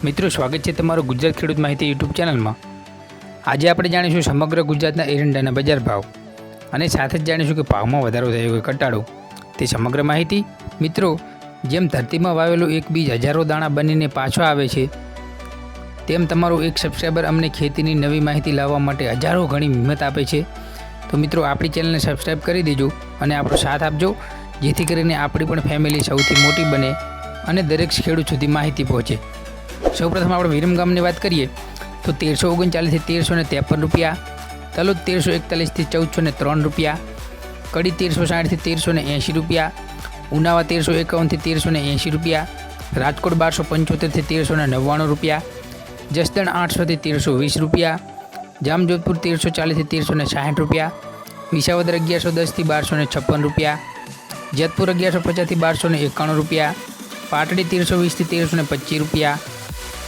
મિત્રો સ્વાગત છે તમારું ગુજરાત ખેડૂત માહિતી યુટ્યુબ ચેનલમાં। આજે આપણે જાણીશું સમગ્ર ગુજરાતના એરંડાના બજાર ભાવ અને સાથે જ જાણીશું કે ભાવમાં વધારો થયો કે ઘટાડો તે સમગ્ર માહિતી। મિત્રો જેમ ધરતીમાં વાવેલું એક બીજ હજારો દાણા બનીને પાછો આવે છે તેમ તમારું એક સબસ્ક્રાઈબર અમને ખેતીની નવી માહિતી લાવવા માટે હજારો ઘણી હિંમત આપે છે। તો મિત્રો આપણી ચેનલને સબસ્ક્રાઈબ કરી દેજો અને આપણો સાથ આપજો જેથી કરીને આપણી પણ ફેમિલી સૌથી મોટી બને અને દરેક ખેડૂત સુધી માહિતી પહોંચે। સૌપ્રથમ આપણે વિરમગામની વાત કરીએ તો 1339 થી 1353 રૂપિયા, તલોદ 1341 થી 1403 રૂપિયા, કડી 1360 થી 1380 રૂપિયા, ઉનાવા 1351 થી 1380 રૂપિયા, રાજકોટ 1275 થી 1399 રૂપિયા, જસદણ 800 થી 1320 રૂપિયા, જામજોધપુર 1340 થી 1360 રૂપિયા, વિસાવદર 1110 થી 1256 રૂપિયા, જેતપુર 1150 થી 1291 રૂપિયા, પાટડી 1320 થી 1325 રૂપિયા,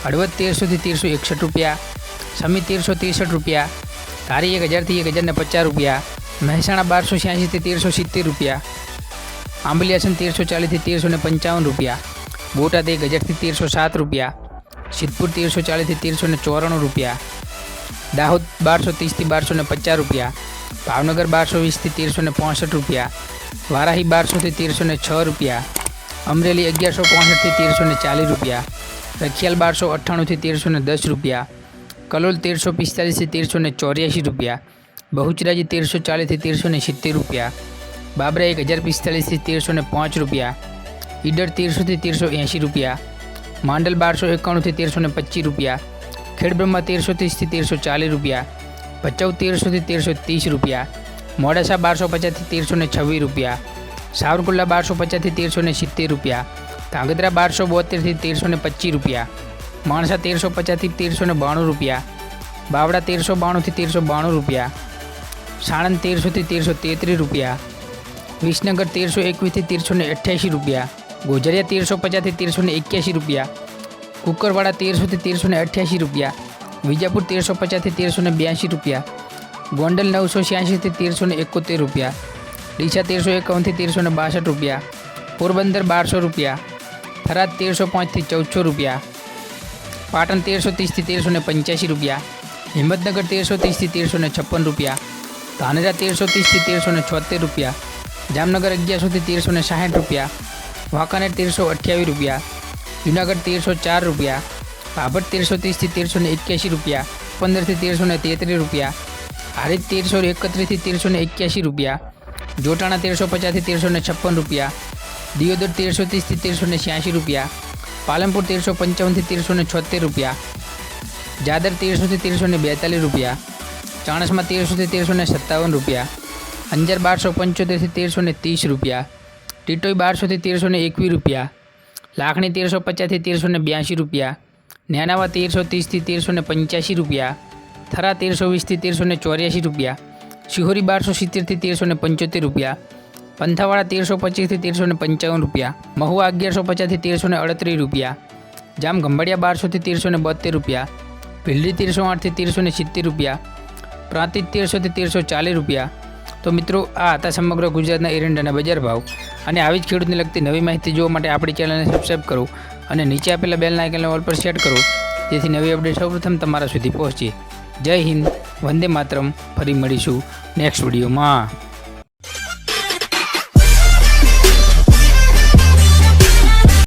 હળવદ 1300 થી 1361 રૂપિયા, સમી 1363 રૂપિયા, ધારી 1000 થી 1050 રૂપિયા, મહેસાણા 1286 થી 1370 રૂપિયા, આંબલિયાસન 1340 થી 1355 રૂપિયા, બોટાદ 1000 થી 1307 રૂપિયા, સિદ્ધપુર 1340 થી 1394 રૂપિયા, દાહોદ 1230 થી 1250 રૂપિયા, ભાવનગર 1220 થી 1365 રૂપિયા, વારાહી 1200 થી 1306 રૂપિયા, અમરેલી 1165 થી 1340 રૂપિયા, રખિયાલ 1298 થી 1310 રૂપિયા, કલોલ 1345 થી 1384 રૂપિયા, બહુચરાજી 1340 થી 1370 રૂપિયા, બાબરા 1045 થી 1305 રૂપિયા, ઈડર 1300 થી 1380 રૂપિયા, માંડલ 1291 થી 1325 રૂપિયા, ખેડબ્રહ્મા 1330 થી 1340 રૂપિયા, ભચાઉ 1300 થી 1330 રૂપિયા, મોડાસા 1250 થી 1326 રૂપિયા, સાવરકુંડલા 1250 થી 1370 રૂપિયા, ધાંગધ્રા 1272 થી 1325 રૂપિયા, માણસા 1350 થી 1392 રૂપિયા, બાવડા 1392 થી 1392 રૂપિયા, સાણંદ 1300 થી 1333 રૂપિયા, વિસનગર 1321 થી 1388 રૂપિયા, ગોઝરિયા 1350 થી 1381 રૂપિયા, કુકરવાડા 1300 થી 1388 રૂપિયા, વિજાપુર 1350 થી 1382 રૂપિયા, ગોંડલ 986 થી 1371 રૂપિયા, ડીસા 1351 થી 1362 રૂપિયા, પોરબંદર 1200 રૂપિયા, થરાદ 1305 થી 1400 રૂપિયા, પાટણ 1330 થી 1385 રૂપિયા, હિંમતનગર 1330 થી 1356 રૂપિયા, ધાનેરા 1330 થી 1376 રૂપિયા, જામનગર 1100 થી 1360 રૂપિયા, વાંકાનેર 1328 રૂપિયા, જુનાગઢ 1304 રૂપિયા, ભાભર 1330 થી 1381 રૂપિયા, 15 થી 1333 રૂપિયા, હારીજ 1331 થી 1381 રૂપિયા, જોટાણા 1350 થી 1356 રૂપિયા, દિયોદર 1330 થી 1386 રૂપિયા, પાલનપુર 1355 થી 1376 રૂપિયા, જાદર 1300 થી 1342 રૂપિયા, ચાણસમાં 1300 થી 1357 રૂપિયા, અંજાર 1275 થી 1330 રૂપિયા, ટીટોઈ 1200 થી 1321 રૂપિયા, લાખણી 1350 થી 1382 રૂપિયા, નેનાવા 1330 થી 1385 રૂપિયા, થરા 1320 થી 1384 રૂપિયા, શિહોરી 1270 થી 1375 રૂપિયા, પંથાવાડા 1325 થી 1355 રૂપિયા, મહુવા 1150 થી 1338 રૂપિયા, જામ ગંભાડિયા 1200 થી 1372 રૂપિયા, ભીલડી 1308 થી 1370 રૂપિયા, પ્રાંતિજ 1300 થી 1340 રૂપિયા। તો મિત્રો આ હતા સમગ્ર ગુજરાતના એરંડાના બજાર ભાવ અને આવી જ ખેડૂતને લગતી નવી માહિતી જોવા માટે આપણી ચેનલને સબસ્ક્રાઈબ કરો અને નીચે આપેલા બેલના આઇકનને ઓલ પર સેટ કરો જેથી નવી અપડેટ સૌપ્રથમ તમારા સુધી પહોંચે। જય હિન્દ, વંદે માતરમ। ફરી મળીશું નેક્સ્ટ વિડીયોમાં।